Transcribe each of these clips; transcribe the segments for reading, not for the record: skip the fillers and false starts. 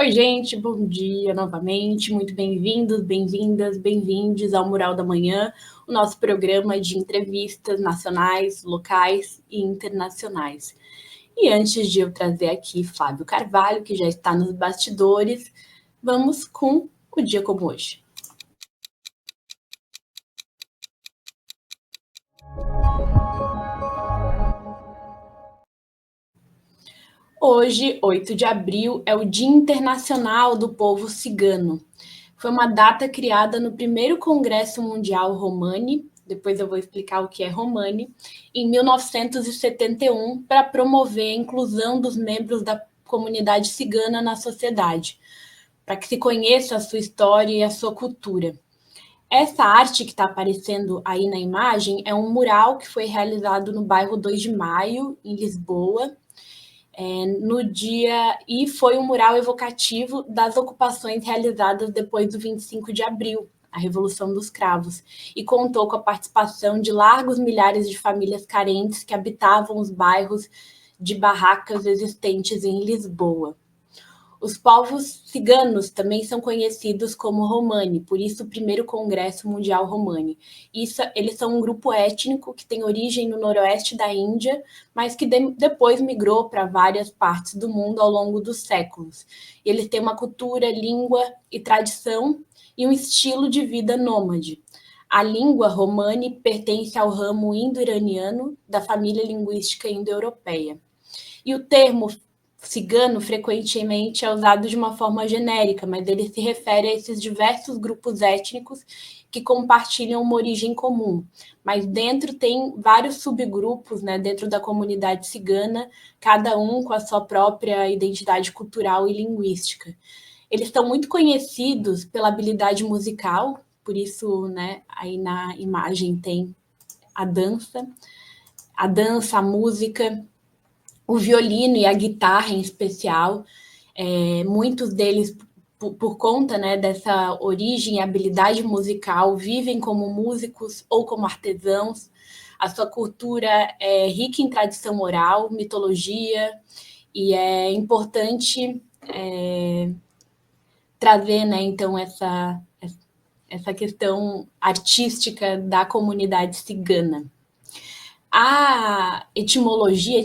Oi, gente, bom dia novamente. Muito bem-vindos, bem-vindas, bem-vindes ao Mural da Manhã, o nosso programa de entrevistas nacionais, locais e internacionais. E antes de eu trazer aqui Flávio Carvalho, que já está nos bastidores, vamos com o dia como hoje. Hoje, 8 de abril, é o Dia Internacional do Povo Cigano. Foi uma data criada no primeiro Congresso Mundial Romani, depois eu vou explicar o que é Romani, em 1971, para promover a inclusão dos membros da comunidade cigana na sociedade, para que se conheça a sua história e a sua cultura. Essa arte que está aparecendo aí na imagem é um mural que foi realizado no bairro 2 de Maio, em Lisboa, no dia, e foi um mural evocativo das ocupações realizadas depois do 25 de abril, a Revolução dos Cravos, e contou com a participação de largos milhares de famílias carentes que habitavam os bairros de barracas existentes em Lisboa. Os povos ciganos também são conhecidos como Romani, por isso o primeiro Congresso Mundial Romani. Eles são um grupo étnico que tem origem no noroeste da Índia, mas que depois migrou para várias partes do mundo ao longo dos séculos. E eles têm uma cultura, língua e tradição e um estilo de vida nômade. A língua romani pertence ao ramo indo-iraniano da família linguística indo-europeia. E o termo cigano frequentemente é usado de uma forma genérica, mas ele se refere a esses diversos grupos étnicos que compartilham uma origem comum. Mas dentro tem vários subgrupos, né, dentro da comunidade cigana, cada um com a sua própria identidade cultural e linguística. Eles estão muito conhecidos pela habilidade musical, por isso, né, aí na imagem tem a dança, a música, o violino e a guitarra em especial, muitos deles, por conta, né, dessa origem e habilidade musical, vivem como músicos ou como artesãos. A sua cultura é rica em tradição oral, mitologia, e é importante trazer, né, então, essa questão artística da comunidade cigana. A etimologia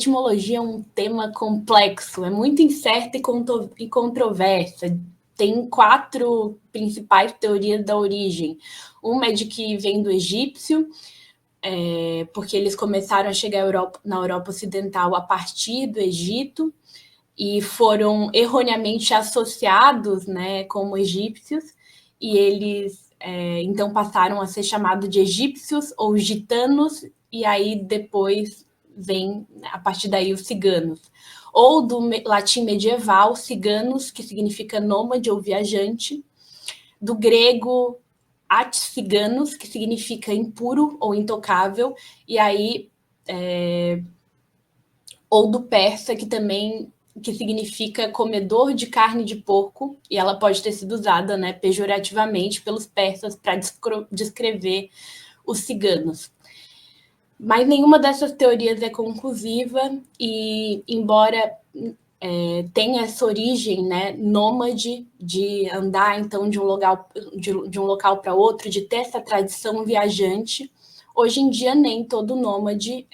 é um tema complexo, é muito incerta e controversa. Tem 4 principais teorias da origem. Uma é de que vem do egípcio, porque eles começaram a chegar na Europa Ocidental a partir do Egito e foram erroneamente associados, né, como egípcios, e eles então passaram a ser chamados de egípcios ou gitanos, e aí depois vem, a partir daí, os ciganos. Ou do latim medieval, ciganos, que significa nômade ou viajante, do grego ciganos, que significa impuro ou intocável, e aí ou do persa, que significa comedor de carne de porco, e ela pode ter sido usada, né, pejorativamente pelos persas para descrever os ciganos. Mas nenhuma dessas teorias é conclusiva, e embora tenha essa origem, né, nômade, de andar então de um local para outro, de ter essa tradição viajante, hoje em dia nem todo nômade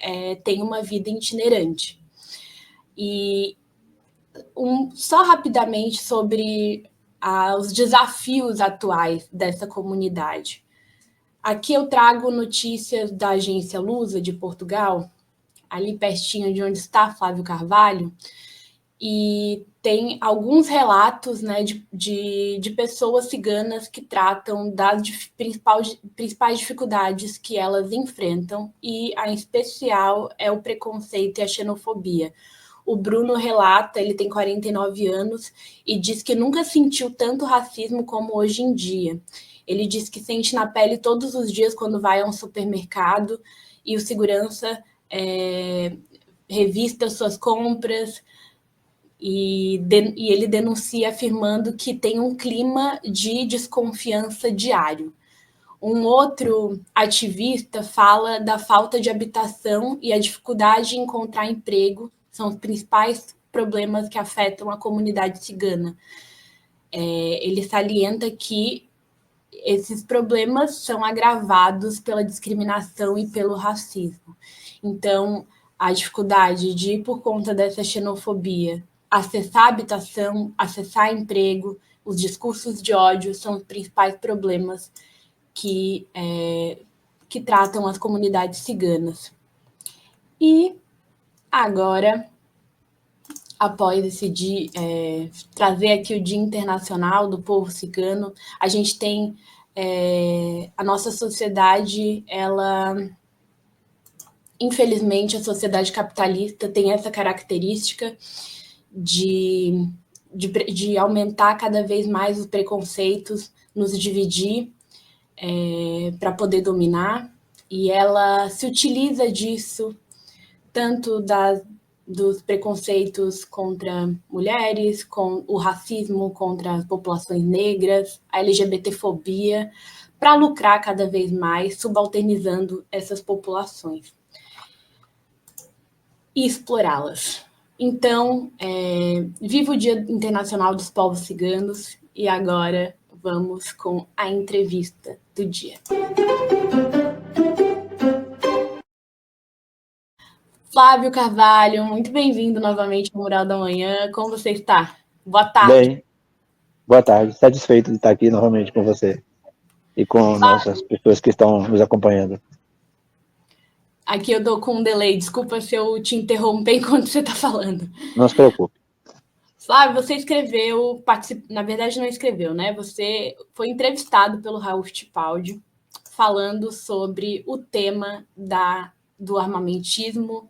tem uma vida itinerante. E só rapidamente sobre os desafios atuais dessa comunidade. Aqui eu trago notícias da agência Lusa de Portugal, ali pertinho de onde está Flávio Carvalho, e tem alguns relatos, né, de pessoas ciganas que tratam das principais dificuldades que elas enfrentam, e a em especial é o preconceito e a xenofobia. O Bruno relata, ele tem 49 anos, e diz que nunca sentiu tanto racismo como hoje em dia. Ele diz que sente na pele todos os dias quando vai a um supermercado e o segurança revista suas compras, e ele denuncia afirmando que tem um clima de desconfiança diário. Um outro ativista fala da falta de habitação e a dificuldade em encontrar emprego, são os principais problemas que afetam a comunidade cigana. ele salienta que esses problemas são agravados pela discriminação e pelo racismo. Então, a dificuldade de, por conta dessa xenofobia, acessar habitação, acessar emprego, os discursos de ódio são os principais problemas que tratam as comunidades ciganas. E agora, após decidir trazer aqui o Dia Internacional do Povo Cigano, a gente tem a nossa sociedade, infelizmente, a sociedade capitalista tem essa característica de aumentar cada vez mais os preconceitos, nos dividir para poder dominar, e ela se utiliza disso, tanto dos preconceitos contra mulheres, com o racismo contra as populações negras, a LGBTfobia, para lucrar cada vez mais, subalternizando essas populações e explorá-las. Então, viva o Dia Internacional dos Povos Ciganos, e agora vamos com a entrevista do dia. Flávio Carvalho, muito bem-vindo novamente ao Mural da Manhã. Como você está? Boa tarde. Bem, boa tarde. Satisfeito de estar aqui novamente com você e com nossas pessoas que estão nos acompanhando. Aqui eu dou com um delay. Desculpa se eu te interromper enquanto você está falando. Não se preocupe. Flávio, você escreveu, na verdade não escreveu, né? Você foi entrevistado pelo Raul Fittipaldi falando sobre o tema do armamentismo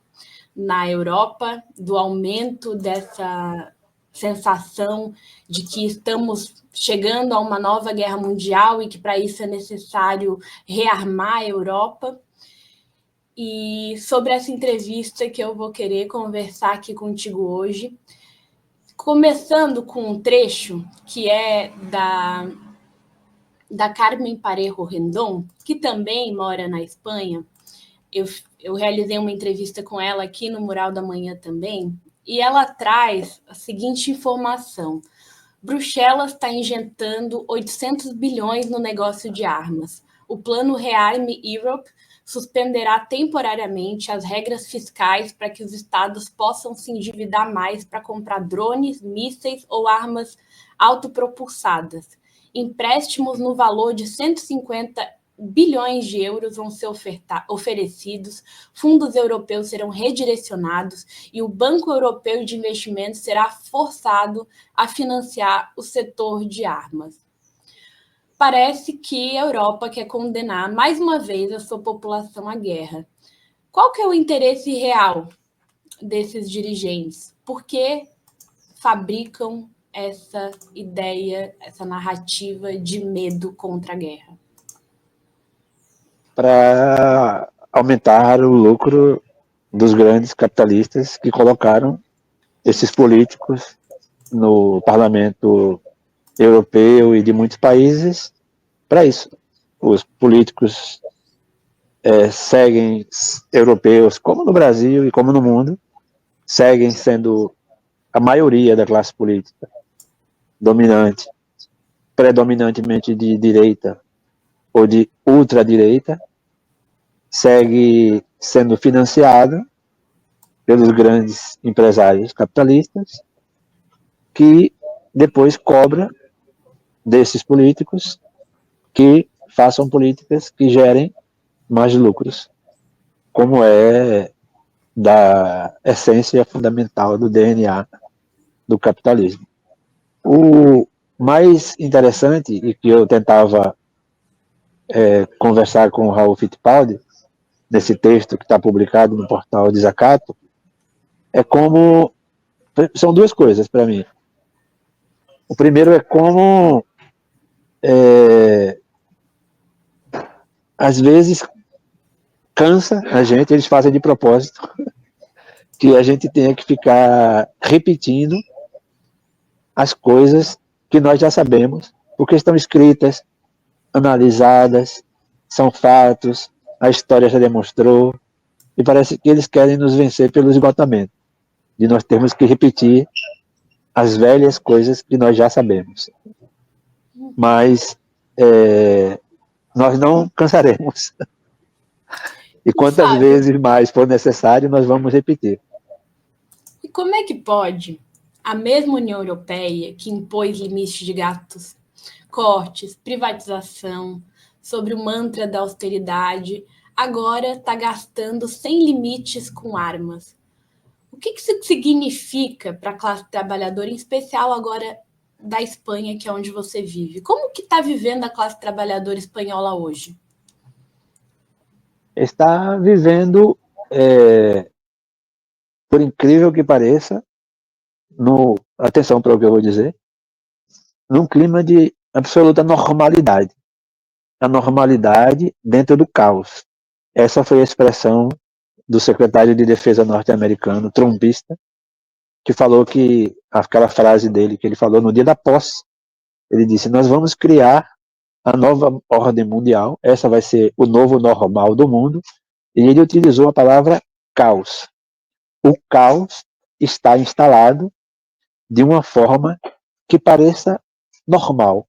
na Europa, do aumento dessa sensação de que estamos chegando a uma nova guerra mundial e que para isso é necessário rearmar a Europa. E sobre essa entrevista que eu vou querer conversar aqui contigo hoje, começando com um trecho que é da Carmen Parejo Rendón, que também mora na Espanha. Eu realizei uma entrevista com ela aqui no Mural da Manhã também, e ela traz a seguinte informação: Bruxelas está injetando 800 bilhões no negócio de armas. O plano Rearme Europe suspenderá temporariamente as regras fiscais para que os estados possam se endividar mais para comprar drones, mísseis ou armas autopropulsadas. Empréstimos no valor de 150 bilhões de euros vão ser oferecidos, fundos europeus serão redirecionados e o Banco Europeu de Investimentos será forçado a financiar o setor de armas. Parece que a Europa quer condenar mais uma vez a sua população à guerra. Qual que é o interesse real desses dirigentes? Por que fabricam essa ideia, essa narrativa de medo contra a guerra? Para aumentar o lucro dos grandes capitalistas que colocaram esses políticos no parlamento europeu e de muitos países para isso. Os políticos seguem europeus, como no Brasil e como no mundo, seguem sendo a maioria da classe política dominante, predominantemente de direita ou de ultradireita, segue sendo financiado pelos grandes empresários capitalistas, que depois cobra desses políticos que façam políticas que gerem mais lucros, como é da essência fundamental do DNA do capitalismo. O mais interessante, e que eu tentava conversar com o Raul Fittipaldi, nesse texto que está publicado no portal Desacato, é como... São duas coisas para mim. O primeiro é como às vezes cansa a gente, eles fazem de propósito, que a gente tenha que ficar repetindo as coisas que nós já sabemos, porque estão escritas, analisadas, são fatos, a história já demonstrou, e parece que eles querem nos vencer pelo esgotamento, de nós termos que repetir as velhas coisas que nós já sabemos. mas nós não cansaremos. E quantas Fábio, vezes mais for necessário, nós vamos repetir. e como é que pode a mesma União Europeia, que impôs limites de gastos, cortes, privatização, sobre o mantra da austeridade, agora está gastando sem limites com armas? O que isso significa para a classe trabalhadora, em especial agora da Espanha, que é onde você vive? Como que está vivendo a classe trabalhadora espanhola hoje? Está vivendo, por incrível que pareça, atenção para o que eu vou dizer, num clima de absoluta normalidade. A normalidade dentro do caos. Essa foi a expressão do secretário de Defesa norte-americano, trumpista, que falou que, aquela frase dele que ele falou no dia da posse, ele disse: nós vamos criar a nova ordem mundial, essa vai ser o novo normal do mundo, e ele utilizou a palavra caos. O caos está instalado de uma forma que pareça normal.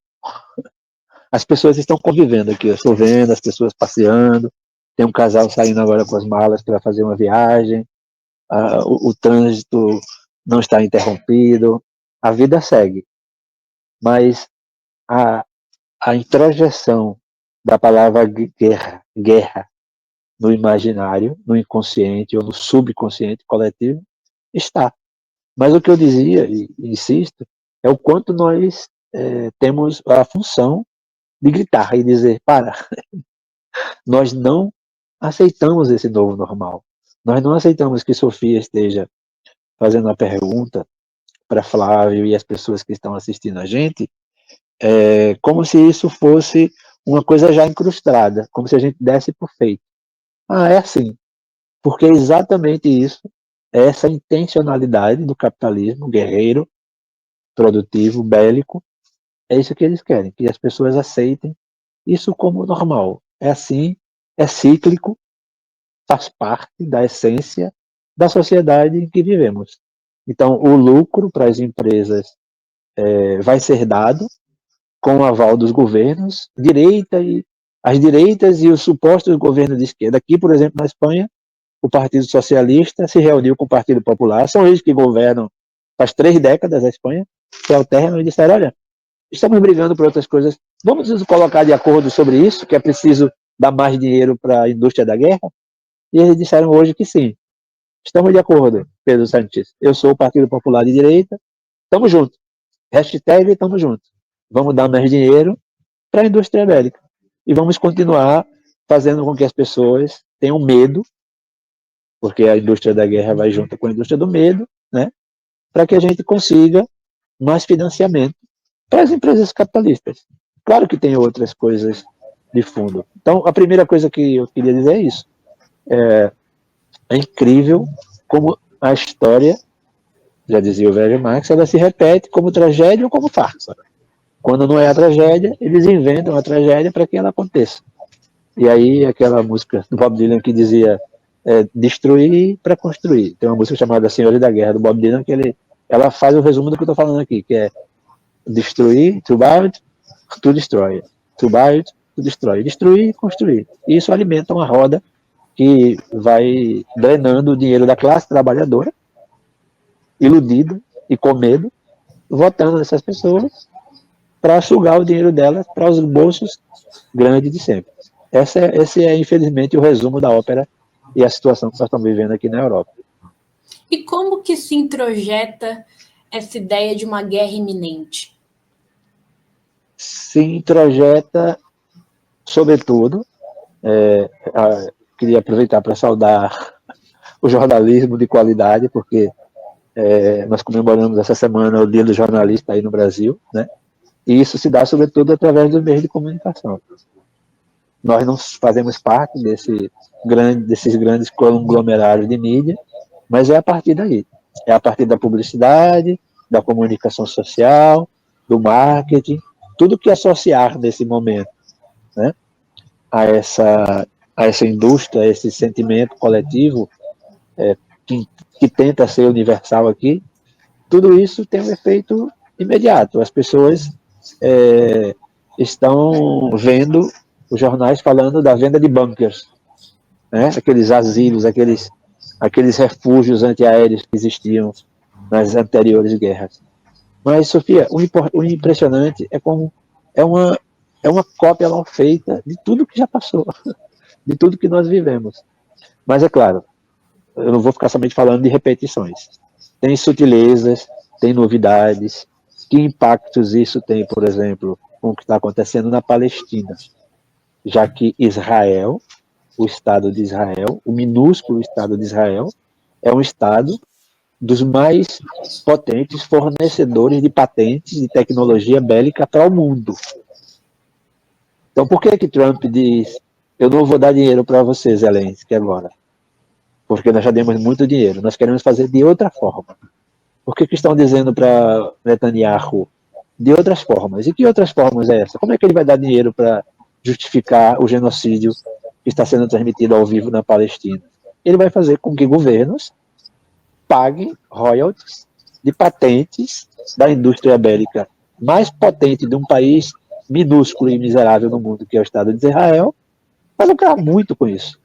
As pessoas estão convivendo aqui, eu estou vendo as pessoas passeando, tem um casal saindo agora com as malas para fazer uma viagem, o trânsito não está interrompido, a vida segue. Mas a introjeção da palavra guerra no imaginário, no inconsciente ou no subconsciente coletivo, está. Mas o que eu dizia, e insisto, é o quanto nós temos a função de gritar e dizer: para, nós não aceitamos esse novo normal. Nós não aceitamos que Sofia esteja fazendo uma pergunta para Flávio e as pessoas que estão assistindo a gente, como se isso fosse uma coisa já incrustada, como se a gente desse por feito. É assim, porque é exatamente isso, é essa intencionalidade do capitalismo guerreiro, produtivo, bélico, é isso que eles querem, que as pessoas aceitem isso como normal. É assim, é cíclico, faz parte da essência da sociedade em que vivemos. Então, o lucro para as empresas vai ser dado com o aval dos governos, as direitas e os supostos governos de esquerda. Aqui, por exemplo, na Espanha, o Partido Socialista se reuniu com o Partido Popular, são eles que governam faz 3 décadas a Espanha, se alternam e disseram: olha, estamos brigando por outras coisas, vamos nos colocar de acordo sobre isso, que é preciso dar mais dinheiro para a indústria da guerra? E eles disseram hoje que sim. Estamos de acordo, Pedro Sanches. Eu sou o Partido Popular de Direita, estamos juntos. Hashtag estamos juntos. Vamos dar mais dinheiro para a indústria bélica. E vamos continuar fazendo com que as pessoas tenham medo, porque a indústria da guerra vai junto com a indústria do medo, né? Para que a gente consiga mais financiamento para as empresas capitalistas. Claro que tem outras coisas de fundo. Então, a primeira coisa que eu queria dizer é isso. É incrível como a história, já dizia o velho Marx, ela se repete como tragédia ou como farsa. Quando não é a tragédia, eles inventam a tragédia para que ela aconteça. E aí aquela música do Bob Dylan que dizia destruir para construir. Tem uma música chamada Senhores da Guerra, do Bob Dylan, que ela faz o resumo do que eu estou falando aqui, que é destruir, to build, to destroy. To build, to destroy. Destruir e construir. E isso alimenta uma roda que vai drenando o dinheiro da classe trabalhadora, iludida e com medo, votando nessas pessoas para sugar o dinheiro delas para os bolsos grandes de sempre. Esse é, infelizmente, o resumo da ópera e a situação que nós estamos vivendo aqui na Europa. E como que se introjeta essa ideia de uma guerra iminente? Se introjeta, sobretudo, queria aproveitar para saudar o jornalismo de qualidade, porque nós comemoramos essa semana o Dia do Jornalista aí no Brasil, né? E isso se dá, sobretudo, através dos meios de comunicação. Nós não fazemos parte desses grandes conglomerados de mídia, mas é a partir daí. É a partir da publicidade, da comunicação social, do marketing, tudo que associar nesse momento, né, a essa indústria, a esse sentimento coletivo que tenta ser universal aqui, tudo isso tem um efeito imediato. As pessoas estão vendo os jornais falando da venda de bunkers, né? Aqueles asilos, aqueles refúgios antiaéreos que existiam nas anteriores guerras. Mas, Sofia, o impressionante é como é uma, é uma cópia mal feita de tudo que já passou, de tudo que nós vivemos. Mas, é claro, eu não vou ficar somente falando de repetições. Tem sutilezas, tem novidades. Que impactos isso tem, por exemplo, com o que está acontecendo na Palestina? Já que Israel, o Estado de Israel, o minúsculo Estado de Israel, é um Estado dos mais potentes fornecedores de patentes de tecnologia bélica para o mundo. Então, por que Trump diz: eu não vou dar dinheiro para você, Zelensky, agora? Porque nós já demos muito dinheiro, nós queremos fazer de outra forma. Por que estão dizendo para Netanyahu? De outras formas. E que outras formas é essa? Como é que ele vai dar dinheiro para justificar o genocídio que está sendo transmitido ao vivo na Palestina? Ele vai fazer com que governos paguem royalties de patentes da indústria bélica mais potente de um país minúsculo e miserável no mundo, que é o Estado de Israel, vai lucrar muito com isso.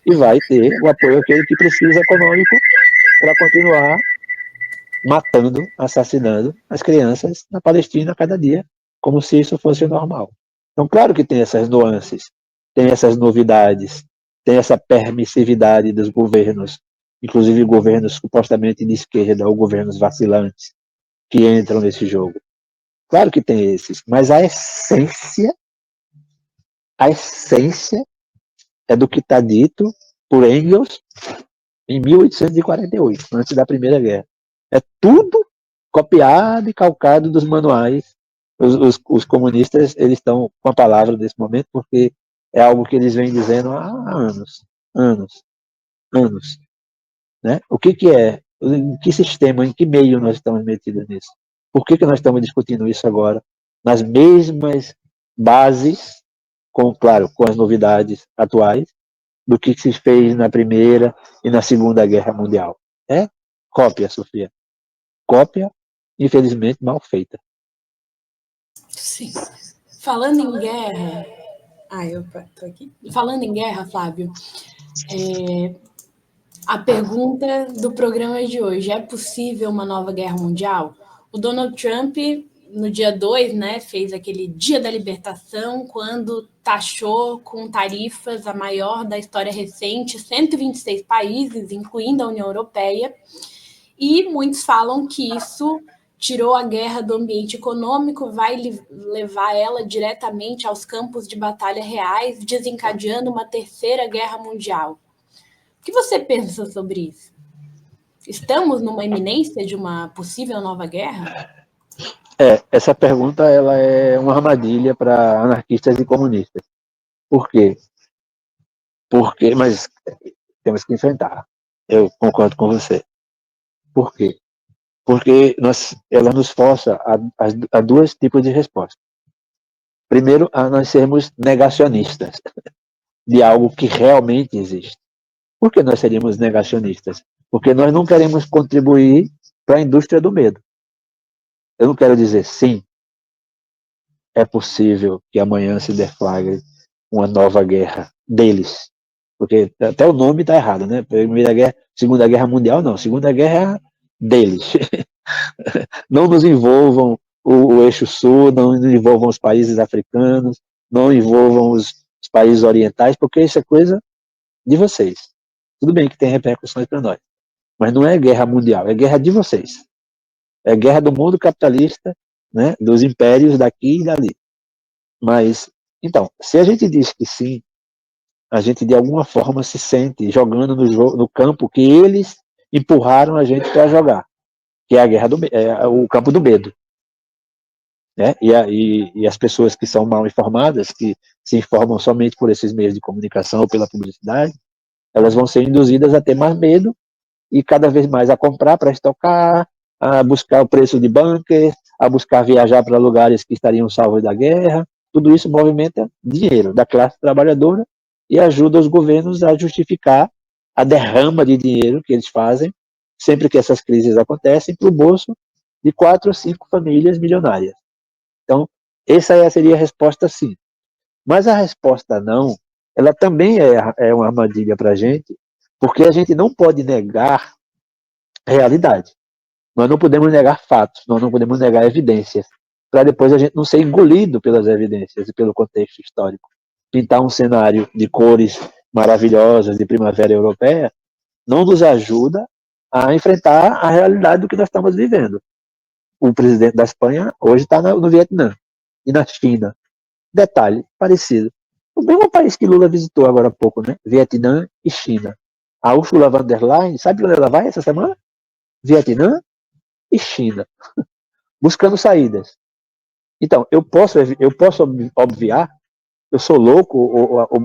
E vai ter o apoio aquele que precisa econômico para continuar matando, assassinando as crianças na Palestina a cada dia, como se isso fosse normal. Então, claro que tem essas nuances, tem essas novidades, tem essa permissividade dos governos, inclusive governos supostamente de esquerda ou governos vacilantes que entram nesse jogo. Claro que tem esses, mas a essência é do que está dito por Engels em 1848, antes da Primeira Guerra. É tudo copiado e calcado dos manuais. Os comunistas, eles estão com a palavra nesse momento porque é algo que eles vêm dizendo há anos, anos, anos. Né? O que é? Em que sistema, em que meio nós estamos metidos nisso? Por que nós estamos discutindo isso agora? Nas mesmas bases, claro, com as novidades atuais, do que se fez na Primeira e na Segunda Guerra Mundial. É cópia, Sofia. Cópia, infelizmente, mal feita. Sim. Falando em guerra... eu tô aqui. Falando em guerra, Flávio, a pergunta do programa de hoje: é possível uma nova guerra mundial? O Donald Trump, no dia 2, né, fez aquele Dia da Libertação, quando taxou com tarifas a maior da história recente 126 países, incluindo a União Europeia, e muitos falam que isso tirou a guerra do ambiente econômico, vai levar ela diretamente aos campos de batalha reais, desencadeando uma terceira guerra mundial. O que você pensa sobre isso? Estamos numa iminência de uma possível nova guerra? Essa pergunta ela é uma armadilha para anarquistas e comunistas. Por quê? Mas temos que enfrentar. Eu concordo com você. Por quê? Porque ela nos força a dois tipos de resposta. Primeiro, a nós sermos negacionistas de algo que realmente existe. Por que nós seríamos negacionistas? Porque nós não queremos contribuir para a indústria do medo. Eu não quero dizer sim, é possível que amanhã se deflagre uma nova guerra deles. Porque até o nome está errado, né? Primeira Guerra, Segunda Guerra Mundial, não. Segunda Guerra deles. Não nos envolvam o eixo sul, não envolvam os países africanos, não envolvam os países orientais, porque isso é coisa de vocês. Tudo bem que tem repercussões para nós, mas não é guerra mundial, é guerra de vocês. É guerra do mundo capitalista, né, dos impérios daqui e dali. Mas, então, se a gente diz que sim, a gente de alguma forma se sente jogando no campo que eles empurraram a gente para jogar, que é a guerra o campo do medo. Né? E as pessoas que são mal informadas, que se informam somente por esses meios de comunicação ou pela publicidade, elas vão ser induzidas a ter mais medo e cada vez mais a comprar para estocar, a buscar o preço de bunker, a buscar viajar para lugares que estariam salvos da guerra. Tudo isso movimenta dinheiro da classe trabalhadora e ajuda os governos a justificar a derrama de dinheiro que eles fazem sempre que essas crises acontecem para o bolso de 4 ou 5 famílias milionárias. Então, Essa aí seria a resposta sim. Mas a resposta não, ela também é uma armadilha para a gente, porque a gente não pode negar realidade. Nós não podemos negar fatos, nós não podemos negar evidências, para depois a gente não ser engolido pelas evidências e pelo contexto histórico. Pintar um cenário de cores maravilhosas de primavera europeia não nos ajuda a enfrentar a realidade do que nós estamos vivendo. O presidente da Espanha hoje está no Vietnã e na China. Detalhe parecido. O mesmo país que Lula visitou agora há pouco, né? Vietnã e China. A Ursula von der Leyen, sabe onde ela vai essa semana? Vietnã e China, buscando saídas. Então, eu posso obviar, eu sou louco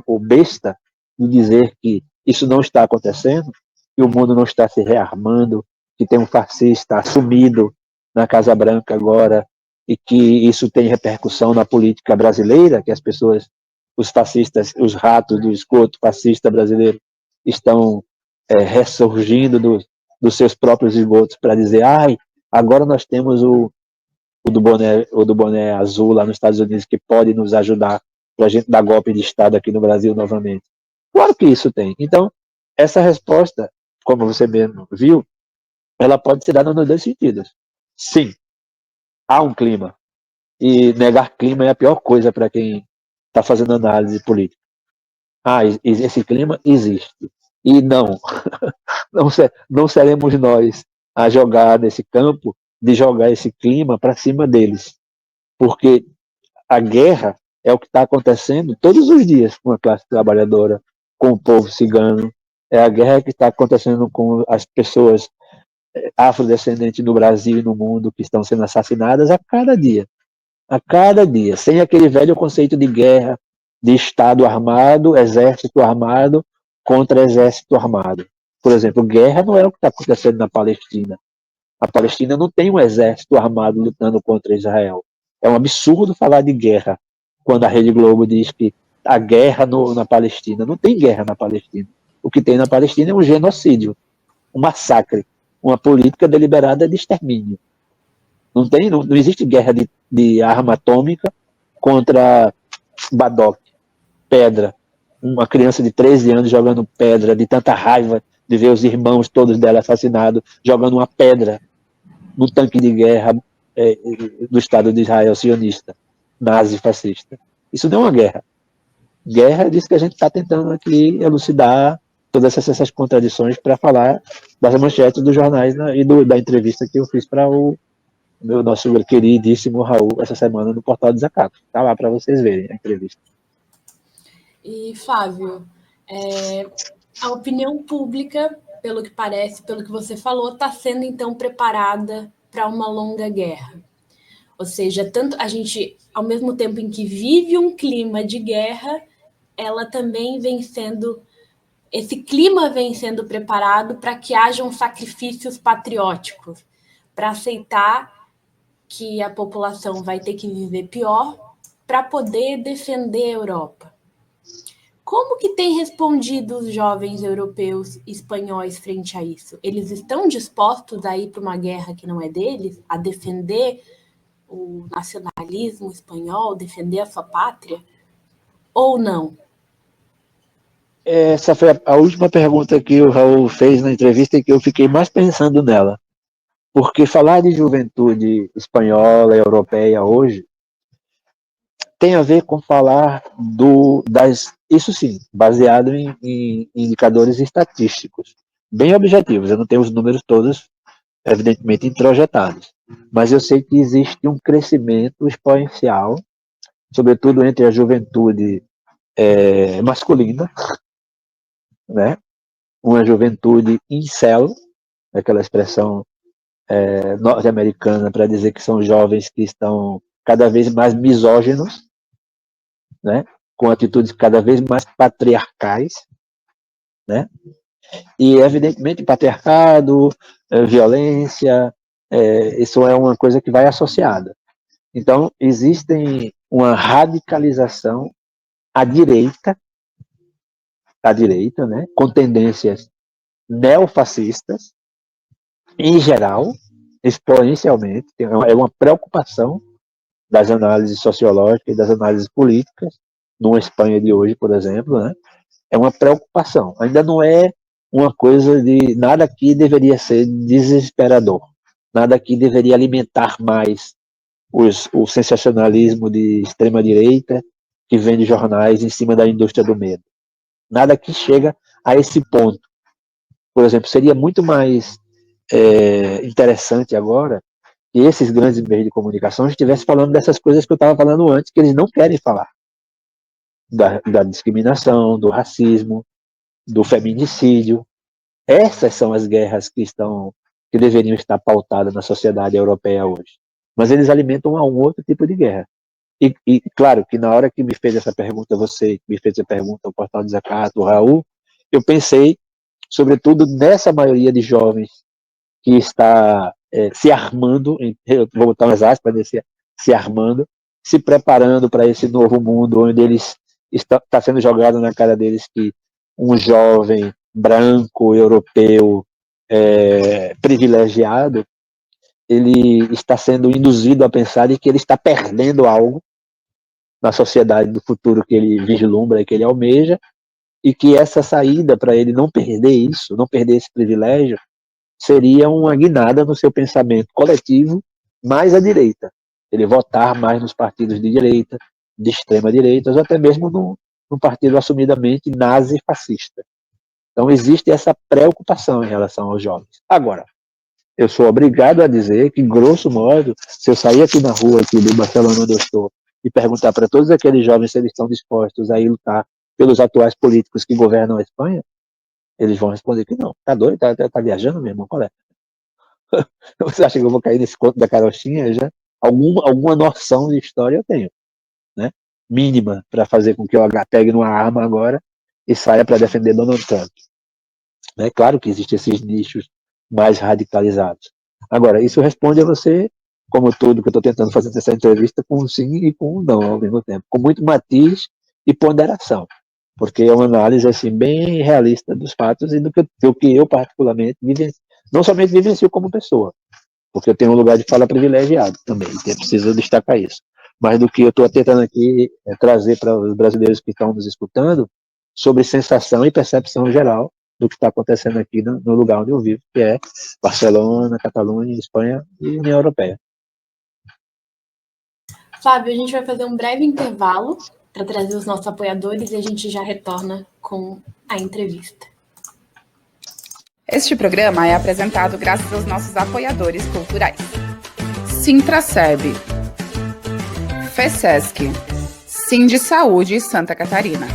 ou besta de dizer que isso não está acontecendo, que o mundo não está se rearmando, que tem um fascista assumido na Casa Branca agora e que isso tem repercussão na política brasileira, que as pessoas, os fascistas, os ratos do esgoto fascista brasileiro estão ressurgindo dos seus próprios esgotos para dizer, ai, agora nós temos o do boné azul lá nos Estados Unidos que pode nos ajudar para a gente dar golpe de Estado aqui no Brasil novamente. Claro que isso tem. Então, essa resposta, como você mesmo viu, ela pode ser dada nos dois sentidos. Sim, há um clima. E negar clima é a pior coisa para quem está fazendo análise política. Esse clima existe. E não seremos nós a jogar nesse campo, de jogar esse clima para cima deles. Porque a guerra é o que está acontecendo todos os dias com a classe trabalhadora, com o povo cigano. É a guerra que está acontecendo com as pessoas afrodescendentes no Brasil e no mundo que estão sendo assassinadas a cada dia. A cada dia. Sem aquele velho conceito de guerra, de Estado armado, exército armado contra exército armado. Por exemplo, guerra não é o que está acontecendo na Palestina. A Palestina não tem um exército armado lutando contra Israel. É um absurdo falar de guerra quando a Rede Globo diz que a guerra na Palestina. Não tem guerra na Palestina. O que tem na Palestina é um genocídio, um massacre, uma política deliberada de extermínio. Não existe guerra de arma atômica contra Badoc, pedra. Uma criança de 13 anos jogando pedra, de tanta raiva de ver os irmãos todos dela assassinados, jogando uma pedra no tanque de guerra do Estado de Israel sionista, nazi-fascista. Isso não é uma guerra. Guerra diz que a gente está tentando aqui elucidar todas essas contradições para falar das manchetes dos jornais e da entrevista que eu fiz para o nosso queridíssimo Raul essa semana no Portal do Desacato. Está lá para vocês verem a entrevista. E, Flávio, a opinião pública, pelo que parece, pelo que você falou, está sendo, então, preparada para uma longa guerra. Ou seja, tanto a gente, ao mesmo tempo em que vive um clima de guerra, ela também esse clima vem sendo preparado para que hajam sacrifícios patrióticos, para aceitar que a população vai ter que viver pior para poder defender a Europa. Como que têm respondido os jovens europeus e espanhóis frente a isso? Eles estão dispostos a ir para uma guerra que não é deles, a defender o nacionalismo espanhol, defender a sua pátria? Ou não? Essa foi a última pergunta que o Raul fez na entrevista e que eu fiquei mais pensando nela. Porque falar de juventude espanhola, europeia hoje, tem a ver com falar isso sim, baseado em indicadores estatísticos, bem objetivos. Eu não tenho os números todos, evidentemente, introjetados, mas eu sei que existe um crescimento exponencial, sobretudo entre a juventude masculina, né? Uma juventude incel, aquela expressão norte-americana para dizer que são jovens que estão cada vez mais misóginos, né? Com atitudes cada vez mais patriarcais, né? E evidentemente patriarcado, violência, isso é uma coisa que vai associada. Então existem uma radicalização à direita, né? Com tendências neofascistas, em geral, exponencialmente, é uma preocupação, das análises sociológicas e das análises políticas, numa Espanha de hoje, por exemplo, né? É uma preocupação. Ainda não é uma coisa de nada que deveria ser desesperador, nada que deveria alimentar mais o sensacionalismo de extrema direita que vem de jornais em cima da indústria do medo. Nada que chega a esse ponto. Por exemplo, seria muito mais interessante agora que esses grandes meios de comunicação estivessem falando dessas coisas que eu estava falando antes, que eles não querem falar. Da discriminação, do racismo, do feminicídio. Essas são as guerras que deveriam estar pautadas na sociedade europeia hoje. Mas eles alimentam a um outro tipo de guerra. E claro que na hora que me fez essa pergunta, você me fez a pergunta, o Portal de Desacato, o Raul, eu pensei, sobretudo, nessa maioria de jovens que está se armando, eu vou botar umas aspas nesse se armando, se preparando para esse novo mundo onde eles está sendo jogado na cara deles que um jovem branco, europeu, privilegiado, ele está sendo induzido a pensar de que ele está perdendo algo na sociedade do futuro que ele vislumbra e que ele almeja, e que essa saída para ele não perder isso, não perder esse privilégio, seria uma guinada no seu pensamento coletivo mais à direita. Ele votar mais nos partidos de direita, de extrema direita, ou até mesmo num partido assumidamente nazi-fascista. Então existe essa preocupação em relação aos jovens. Agora, eu sou obrigado a dizer que, grosso modo, se eu sair aqui na rua aqui de Barcelona, onde eu estou, e perguntar para todos aqueles jovens se eles estão dispostos a ir lutar pelos atuais políticos que governam a Espanha, eles vão responder que não. Tá doido? Tá viajando mesmo? Qual é? Você acha que eu vou cair nesse conto da carochinha? Já alguma noção de história eu tenho, né? Mínima, para fazer com que eu pegue numa arma agora e saia para defender Donald Trump. É claro que existem esses nichos mais radicalizados. Agora, isso responde a você, como tudo que eu estou tentando fazer nessa entrevista, com um sim e com um não ao mesmo tempo, com muito matiz e ponderação, porque é uma análise assim, bem realista dos fatos e do que eu particularmente não somente vivencio como pessoa, porque eu tenho um lugar de fala privilegiado também, e é preciso destacar isso, mas do que eu estou tentando aqui trazer para os brasileiros que estão nos escutando sobre sensação e percepção geral do que está acontecendo aqui no lugar onde eu vivo, que é Barcelona, Catalunha, Espanha e União Europeia. Fábio, a gente vai fazer um breve intervalo para trazer os nossos apoiadores e a gente já retorna com a entrevista. Este programa é apresentado graças aos nossos apoiadores culturais. Sintraceb, FESESC, Sind Saúde Santa Catarina,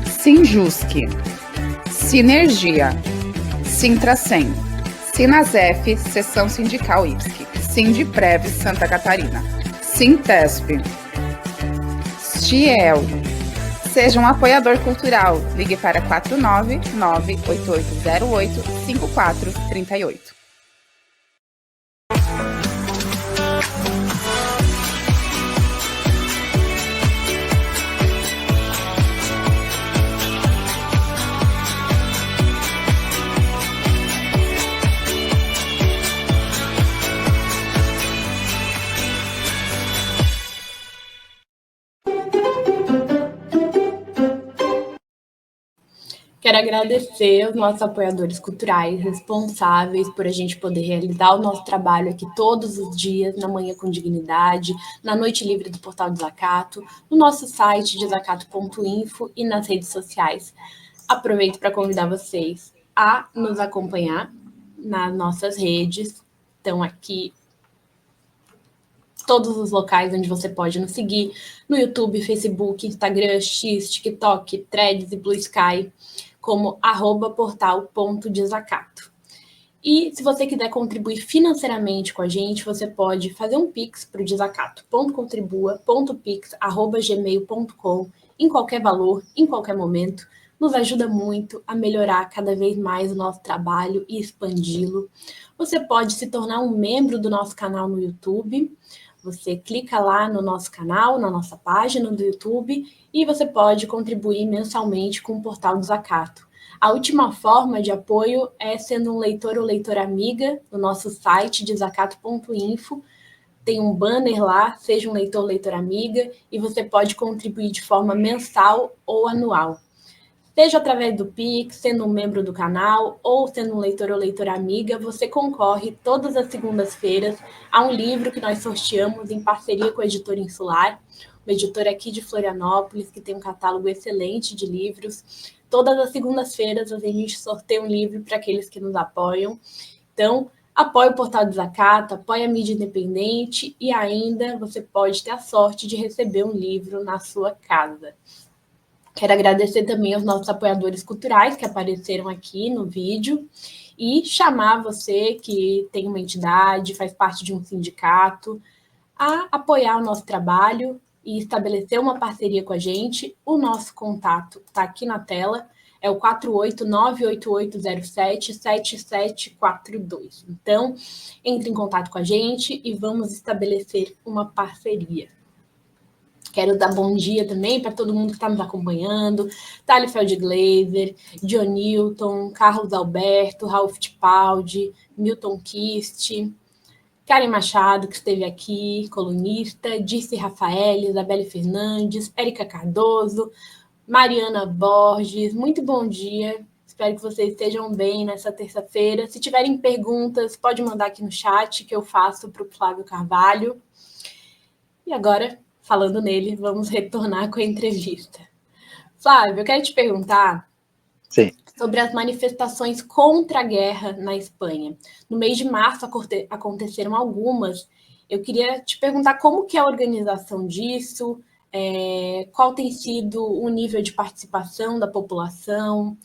Sinjusc, Sinergia, Sintracem, Sinasef, Seção Sindical IPSC, Sindprev Santa Catarina, Sintesp, Stiel. Seja um apoiador cultural. Ligue para 499-8808-5438. Quero agradecer aos nossos apoiadores culturais responsáveis por a gente poder realizar o nosso trabalho aqui todos os dias, na Manhã com Dignidade, na Noite Livre do Portal Desacato, no nosso site desacato.info e nas redes sociais. Aproveito para convidar vocês a nos acompanhar nas nossas redes. Estão aqui todos os locais onde você pode nos seguir, no YouTube, Facebook, Instagram, X, TikTok, Threads e Blue Sky, como @portal.desacato. E se você quiser contribuir financeiramente com a gente, você pode fazer um Pix para o desacato.contribua.pix@gmail.com em qualquer valor, em qualquer momento. Nos ajuda muito a melhorar cada vez mais o nosso trabalho e expandi-lo. Você pode se tornar um membro do nosso canal no YouTube. Você clica lá no nosso canal, na nossa página do YouTube, e você pode contribuir mensalmente com o Portal Desacato. A última forma de apoio é sendo um leitor ou leitora amiga no nosso site, desacato.info. tem um banner lá, seja um leitor, leitora amiga, e você pode contribuir de forma mensal ou anual. Seja através do Pix, sendo um membro do canal, ou sendo um leitor ou leitora amiga, você concorre todas as segundas-feiras a um livro que nós sorteamos em parceria com a Editora Insular, uma editora aqui de Florianópolis, que tem um catálogo excelente de livros. Todas as segundas-feiras a gente sorteia um livro para aqueles que nos apoiam. Então, apoie o Portal Desacato, apoie a mídia independente e ainda você pode ter a sorte de receber um livro na sua casa. Quero agradecer também aos nossos apoiadores culturais que apareceram aqui no vídeo e chamar você que tem uma entidade, faz parte de um sindicato, a apoiar o nosso trabalho e estabelecer uma parceria com a gente. O nosso contato está aqui na tela, é o 48988077742. Então, entre em contato com a gente e vamos estabelecer uma parceria. Quero dar bom dia também para todo mundo que está nos acompanhando. Thali Feldglaser, Dionilton, Carlos Alberto, Raul Fittipaldi, Milton Kist, Karen Machado, que esteve aqui, colunista, Dirce Rafael, Isabelle Fernandes, Érica Cardoso, Mariana Borges. Muito bom dia. Espero que vocês estejam bem nessa terça-feira. Se tiverem perguntas, pode mandar aqui no chat que eu faço para o Flávio Carvalho. E agora, falando nele, vamos retornar com a entrevista. Flávio, eu quero te perguntar sobre as manifestações contra a guerra na Espanha. No mês de março aconteceram algumas. Eu queria te perguntar como que é a organização disso, qual tem sido o nível de participação da população,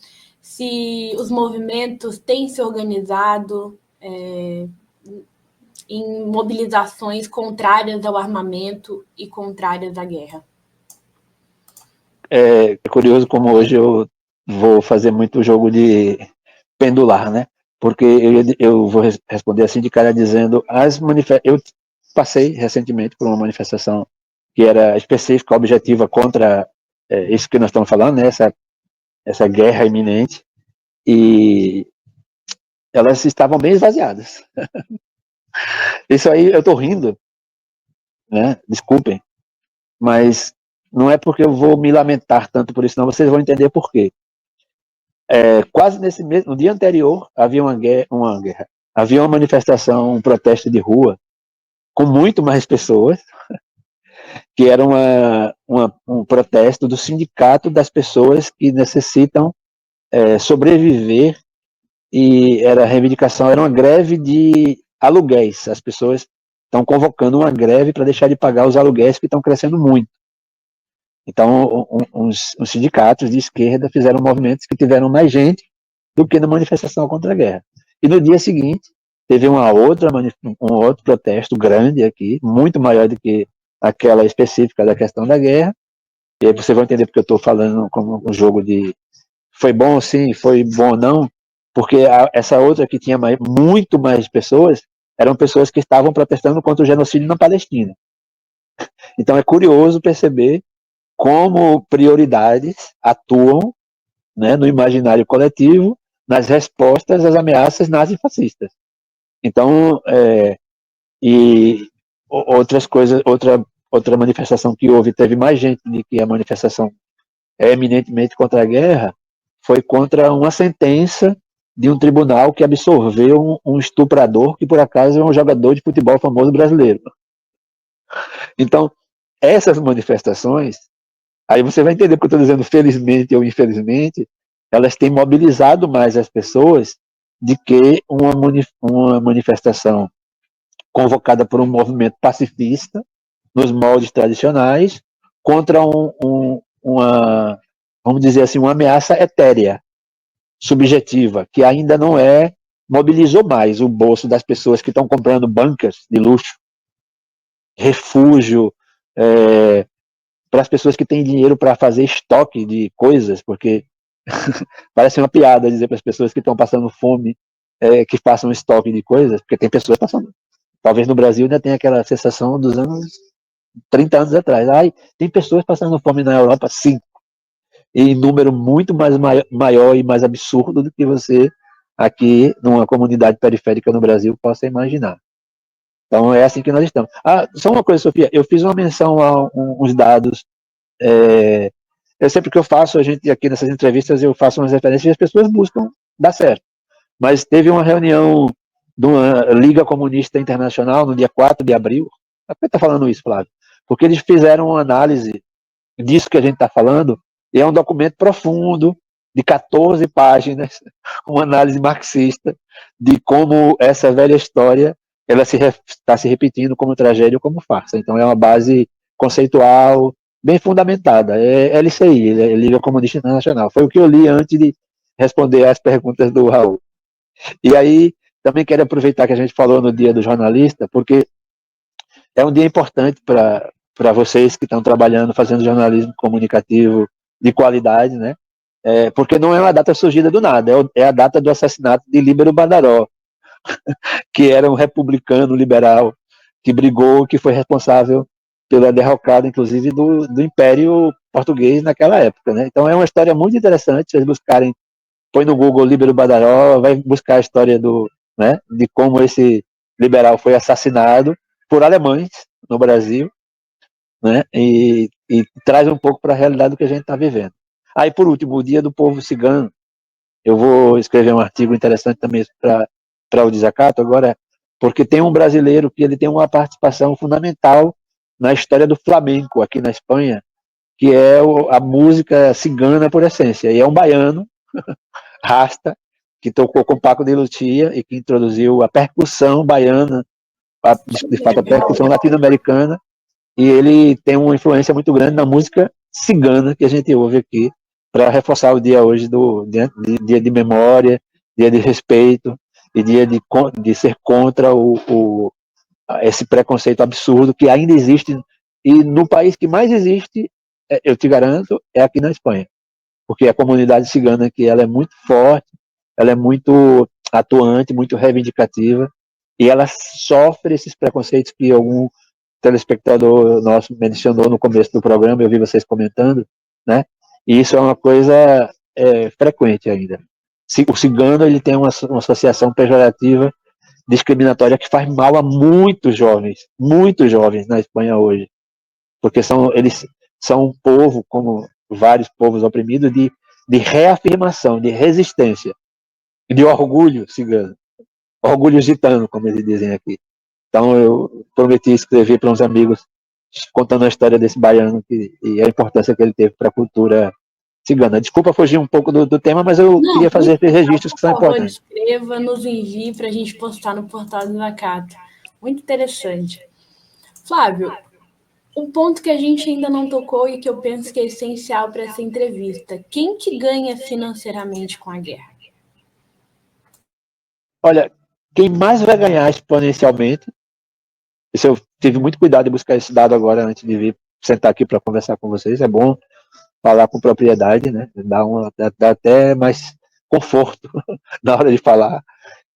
se os movimentos têm se organizado em mobilizações contrárias ao armamento e contrárias à guerra. É curioso como hoje eu vou fazer muito jogo de pendular, né? Porque eu vou responder assim de cara dizendo eu passei recentemente por uma manifestação que era específica, objetiva contra isso que nós estamos falando, né? Essa guerra iminente, e elas estavam bem esvaziadas. Isso aí eu tô rindo, né? Desculpem, mas não é porque eu vou me lamentar tanto por isso, não. Vocês vão entender por quê. Quase no dia anterior, havia havia uma manifestação, um protesto de rua, com muito mais pessoas, que era um protesto do sindicato das pessoas que necessitam sobreviver, e a reivindicação era uma greve de aluguéis. As pessoas estão convocando uma greve para deixar de pagar os aluguéis que estão crescendo muito. Então, os sindicatos de esquerda fizeram movimentos que tiveram mais gente do que na manifestação contra a guerra. E no dia seguinte, teve um outro protesto grande aqui, muito maior do que aquela específica da questão da guerra. E aí você vai entender porque eu estou falando como um jogo de foi bom sim, foi bom não, porque essa outra que tinha muito mais pessoas, eram pessoas que estavam protestando contra o genocídio na Palestina. Então é curioso perceber como prioridades atuam, né, no imaginário coletivo, nas respostas às ameaças nazifascistas. Então, e outras coisas, outra manifestação que houve, teve mais gente do que a manifestação eminentemente contra a guerra, foi contra uma sentença de um tribunal que absolveu um estuprador que, por acaso, é um jogador de futebol famoso brasileiro. Então, essas manifestações, aí você vai entender porque eu estou dizendo felizmente ou infelizmente, elas têm mobilizado mais as pessoas do que uma manifestação convocada por um movimento pacifista, nos moldes tradicionais, contra uma, vamos dizer assim, uma ameaça etérea, subjetiva, que ainda não mobilizou mais o bolso das pessoas que estão comprando bunkers de luxo, refúgio, para as pessoas que têm dinheiro para fazer estoque de coisas, porque parece uma piada dizer para as pessoas que estão passando fome que façam estoque de coisas, porque tem pessoas passando. Talvez no Brasil ainda tenha aquela sensação dos anos 30 anos atrás. Tem pessoas passando fome na Europa, sim, em número muito mais maior e mais absurdo do que você aqui numa comunidade periférica no Brasil possa imaginar. Então é assim que nós estamos. Só uma coisa, Sofia, eu fiz uma menção a uns dados. Eu sempre que eu faço, a gente aqui nessas entrevistas, eu faço umas referências e as pessoas buscam dar certo. Mas teve uma reunião de uma Liga Comunista Internacional no dia 4 de abril. Por que está falando isso, Flávio? Porque eles fizeram uma análise disso que a gente está falando, e é um documento profundo, de 14 páginas, uma análise marxista de como essa velha história ela está se repetindo como tragédia ou como farsa. Então é uma base conceitual bem fundamentada. É LCI, Liga Comunista Internacional. Foi o que eu li antes de responder às perguntas do Raul. E aí, também quero aproveitar que a gente falou no Dia do Jornalista, porque é um dia importante para vocês que estão trabalhando, fazendo jornalismo comunicativo de qualidade, né? Porque não é uma data surgida do nada, é a data do assassinato de Líbero Badaró, que era um republicano liberal, que brigou, que foi responsável pela derrocada, inclusive, do Império Português naquela época, né? Então é uma história muito interessante, se vocês buscarem, põe no Google Líbero Badaró, vai buscar a história de como esse liberal foi assassinado por alemães no Brasil, né? E traz um pouco para a realidade do que a gente está vivendo. Aí, por último, o Dia do Povo Cigano. Eu vou escrever um artigo interessante também para o Desacato agora, porque tem um brasileiro que ele tem uma participação fundamental na história do flamenco aqui na Espanha, que é a música cigana por essência. E é um baiano, Rasta, que tocou com Paco de Lucia e que introduziu a percussão baiana, de fato a percussão latino-americana, e ele tem uma influência muito grande na música cigana que a gente ouve aqui, para reforçar o dia hoje dia de memória, dia de respeito e dia de ser contra esse preconceito absurdo que ainda existe, e no país que mais existe, eu te garanto, é aqui na Espanha, porque a comunidade cigana aqui ela é muito forte, ela é muito atuante, muito reivindicativa, e ela sofre esses preconceitos que algum telespectador nosso mencionou no começo do programa, eu vi vocês comentando, né? E isso é uma coisa frequente ainda. O cigano ele tem uma associação pejorativa, discriminatória, que faz mal a muitos jovens na Espanha hoje, porque eles são um povo, como vários povos oprimidos, de reafirmação, de resistência, de orgulho cigano, orgulho gitano, como eles dizem aqui. Então eu prometi escrever para uns amigos contando a história desse baiano e a importância que ele teve para a cultura cigana. Desculpa fugir um pouco do tema, mas eu queria fazer esses registros que são importantes. Por favor, escreva, nos envie para a gente postar no portal do Desacato. Muito interessante. Flávio, um ponto que a gente ainda não tocou e que eu penso que é essencial para essa entrevista. Quem que ganha financeiramente com a guerra? Olha, quem mais vai ganhar exponencialmente, isso eu tive muito cuidado de buscar esse dado agora antes de vir sentar aqui para conversar com vocês, é bom falar com propriedade, né? Dá até mais conforto na hora de falar.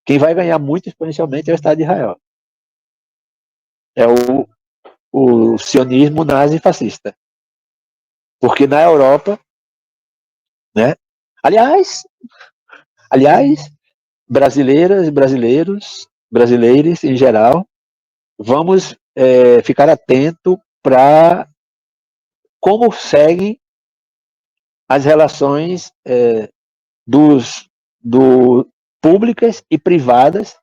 Quem vai ganhar muito exponencialmente é o Estado de Israel. É o sionismo nazi-fascista. Porque na Europa, né? Aliás, brasileiras e brasileiros em geral, vamos ficar atento para como seguem as relações públicas e privadas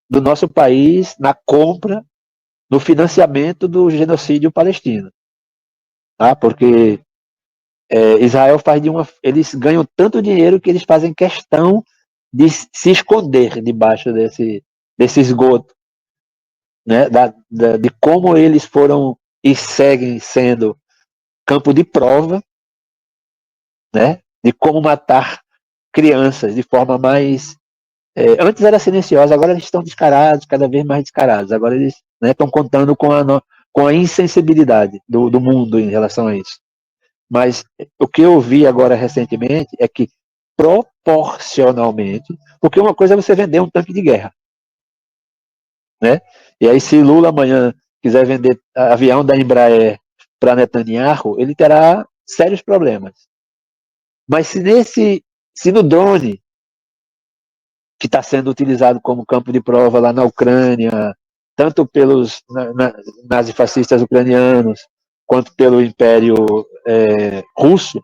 do nosso país na compra, no financiamento do genocídio palestino. Tá? Porque Israel eles ganham tanto dinheiro que eles fazem questão de se esconder debaixo desse esgoto, né? De como eles foram e seguem sendo campo de prova, né? De como matar crianças de forma mais antes era silenciosa, agora eles estão descarados, cada vez mais descarados. Agora eles estão contando com a insensibilidade do mundo em relação a isso. Mas o que eu vi agora recentemente é que proporcionalmente, porque uma coisa é você vender um tanque de guerra, né? E aí se Lula amanhã quiser vender avião da Embraer para Netanyahu, ele terá sérios problemas. Mas se no drone que está sendo utilizado como campo de prova lá na Ucrânia, tanto pelos nazifascistas ucranianos, quanto pelo Império Russo,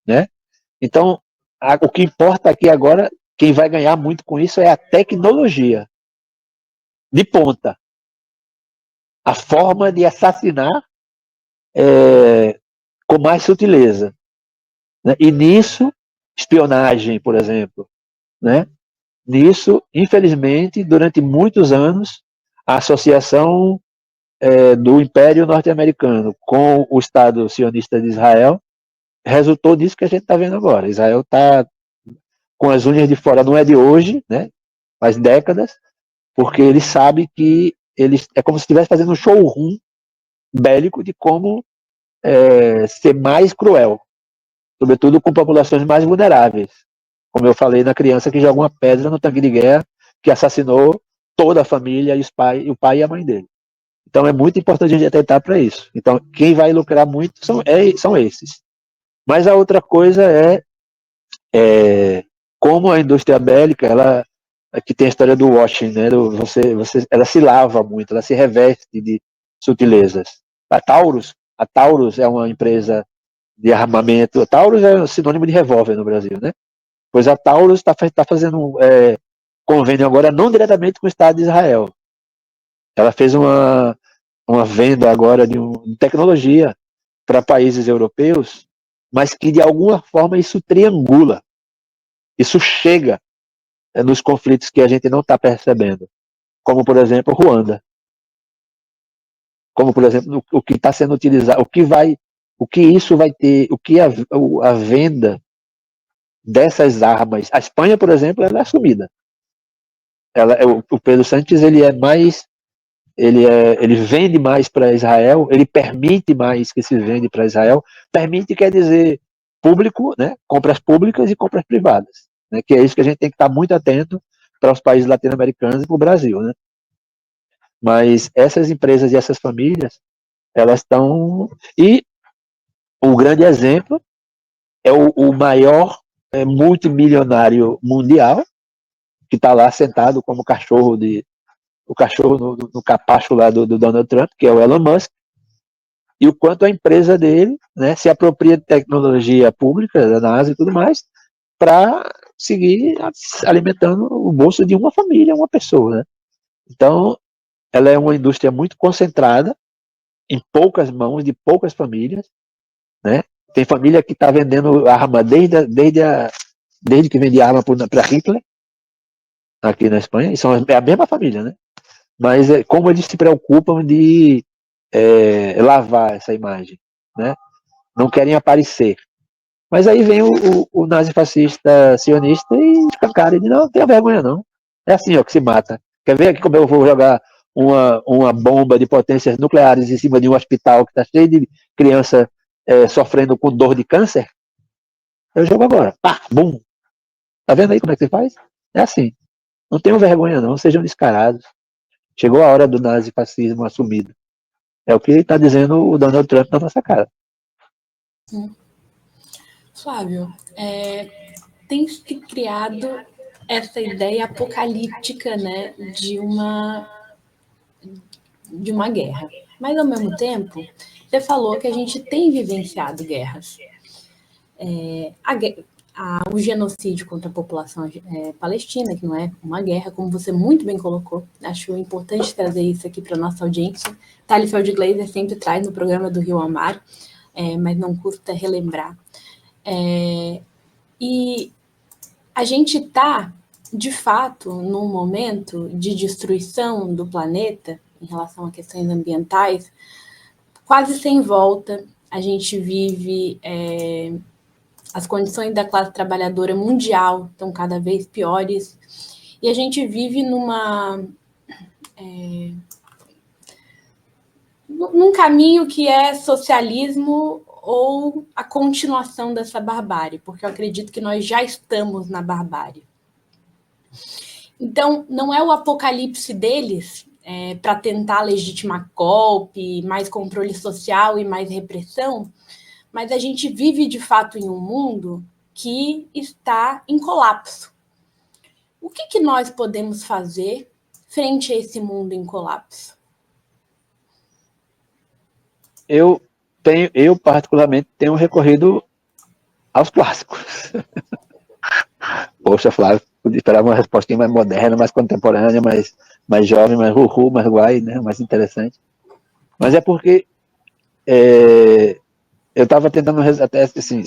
né? Então, o que importa aqui agora, quem vai ganhar muito com isso é a tecnologia de ponta, a forma de assassinar com mais sutileza, né? E nisso, espionagem, por exemplo, né? Nisso, infelizmente, durante muitos anos, a associação do Império Norte-Americano com o Estado sionista de Israel resultou nisso que a gente está vendo agora. Israel está com as unhas de fora, não é de hoje, né? Faz décadas, porque ele sabe que é como se estivesse fazendo um showroom bélico de como ser mais cruel, sobretudo com populações mais vulneráveis. Como eu falei na criança que jogou uma pedra no tanque de guerra, que assassinou toda a família, o pai e a mãe dele. Então é muito importante a gente atentar para isso. Então quem vai lucrar muito são esses. Mas a outra coisa é como a indústria bélica, ela que tem a história do washing, né? Ela se lava muito, ela se reveste de sutilezas. A Taurus é uma empresa de armamento. A Taurus é sinônimo de revólver no Brasil, né? Pois a Taurus está fazendo convênio agora não diretamente com o Estado de Israel. Ela fez uma venda agora de tecnologia para países europeus, mas que de alguma forma isso triangula, isso chega nos conflitos que a gente não está percebendo, como por exemplo Ruanda, como por exemplo o que está sendo utilizado, o que isso vai ter, o que a venda dessas armas. A Espanha, por exemplo, ela é assumida. O Pedro Sánchez ele vende mais para Israel, ele permite mais que se vende para Israel. Permite quer dizer público, né? Compras públicas e compras privadas, né? Que é isso que a gente tem que estar muito atento para os países latino-americanos e para o Brasil, né? Mas essas empresas e essas famílias, elas estão... E o grande exemplo é o maior multimilionário mundial, que está lá sentado como o cachorro no capacho lá do Donald Trump, que é o Elon Musk, e o quanto a empresa dele, né, se apropria de tecnologia pública, da NASA e tudo mais, para seguir alimentando o bolso de uma família, uma pessoa, né? Então, ela é uma indústria muito concentrada, em poucas mãos, de poucas famílias, né? Tem família que está vendendo arma desde que vende arma para Hitler, aqui na Espanha, e é a mesma família, né? Mas como eles se preocupam de lavar essa imagem, né? Não querem aparecer. Mas aí vem o nazifascista sionista e escancara e diz, não tenha vergonha não. É assim ó, que se mata. Quer ver aqui como eu vou jogar uma bomba de potências nucleares em cima de um hospital que está cheio de criança sofrendo com dor de câncer? Eu jogo agora. Pá, bum. Tá vendo aí como é que você faz? É assim. Não tenham vergonha não, sejam descarados. Chegou a hora do nazifascismo assumido. É o que está dizendo o Donald Trump na nossa cara. Flávio, tem se criado essa ideia apocalíptica, né, de uma guerra. Mas, ao mesmo tempo, você falou que a gente tem vivenciado guerras. O genocídio contra a população palestina, que não é uma guerra, como você muito bem colocou. Acho importante trazer isso aqui para a nossa audiência. Thalifeld Glaser sempre traz no programa do Rio Amar, mas não custa relembrar. E a gente está, de fato, num momento de destruição do planeta em relação a questões ambientais, quase sem volta. A gente vive... as condições da classe trabalhadora mundial estão cada vez piores, e a gente vive num caminho que é socialismo ou a continuação dessa barbárie, porque eu acredito que nós já estamos na barbárie. Então, não é o apocalipse deles para tentar legitimar golpe, mais controle social e mais repressão, mas a gente vive, de fato, em um mundo que está em colapso. O que nós podemos fazer frente a esse mundo em colapso? Eu particularmente tenho recorrido aos clássicos. Poxa, Flávio, podia esperar uma resposta mais moderna, mais contemporânea, mais jovem, mais mais guai, né? Mais interessante. Mas é porque eu estava tentando até assim,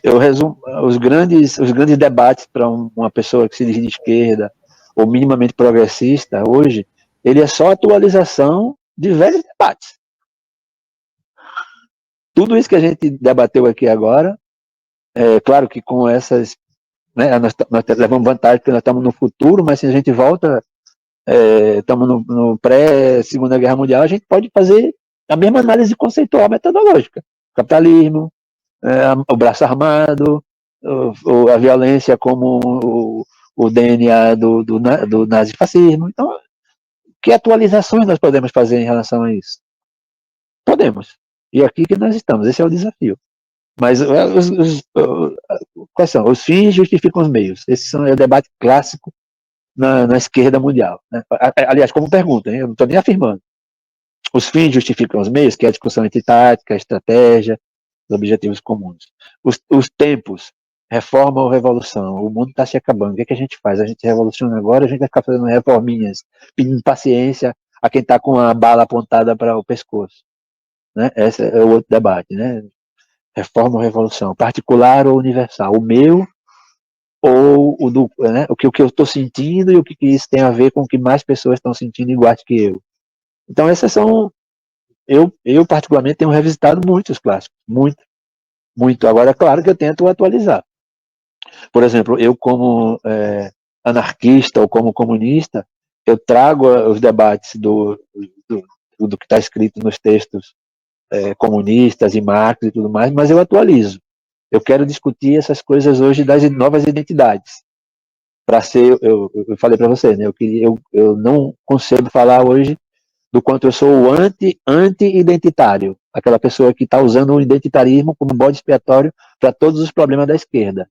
eu resumo os grandes debates para uma pessoa que se diz de esquerda ou minimamente progressista hoje, ele é só atualização de velhos debates. Tudo isso que a gente debateu aqui agora, claro que com essas, né, nós levamos vantagem porque nós estamos no futuro, mas se a gente volta, estamos no pré-Segunda Guerra Mundial, a gente pode fazer a mesma análise conceitual metodológica. Capitalismo, o braço armado, a violência como o DNA do nazifascismo. Então, que atualizações nós podemos fazer em relação a isso? Podemos. E aqui que nós estamos, esse é o desafio. Mas quais são? Os fins justificam os meios. Esse é o debate clássico na esquerda mundial. Né? Aliás, como pergunta, hein? Eu não estou nem afirmando. Os fins justificam os meios, que é a discussão entre tática, estratégia, os objetivos comuns. Os tempos, reforma ou revolução. O mundo está se acabando. O que, é que a gente faz? A gente revoluciona agora, a gente vai ficar fazendo reforminhas, pedindo paciência a quem está com a bala apontada para o pescoço. Né? Esse é o outro debate. Né? Reforma ou revolução, particular ou universal, o meu ou né, o que eu estou sentindo e o que isso tem a ver com o que mais pessoas estão sentindo iguais que eu. Então essas são, eu particularmente tenho revisitado muitos clássicos, muito. Agora, é claro que eu tento atualizar. Por exemplo, eu como anarquista ou como comunista, eu trago os debates do que está escrito nos textos comunistas e Marx e tudo mais, mas eu atualizo. Eu quero discutir essas coisas hoje das novas identidades. Para ser, eu falei para você, né? Eu não consigo falar hoje do quanto eu sou o anti-identitário, aquela pessoa que está usando o identitarismo como bode expiatório para todos os problemas da esquerda,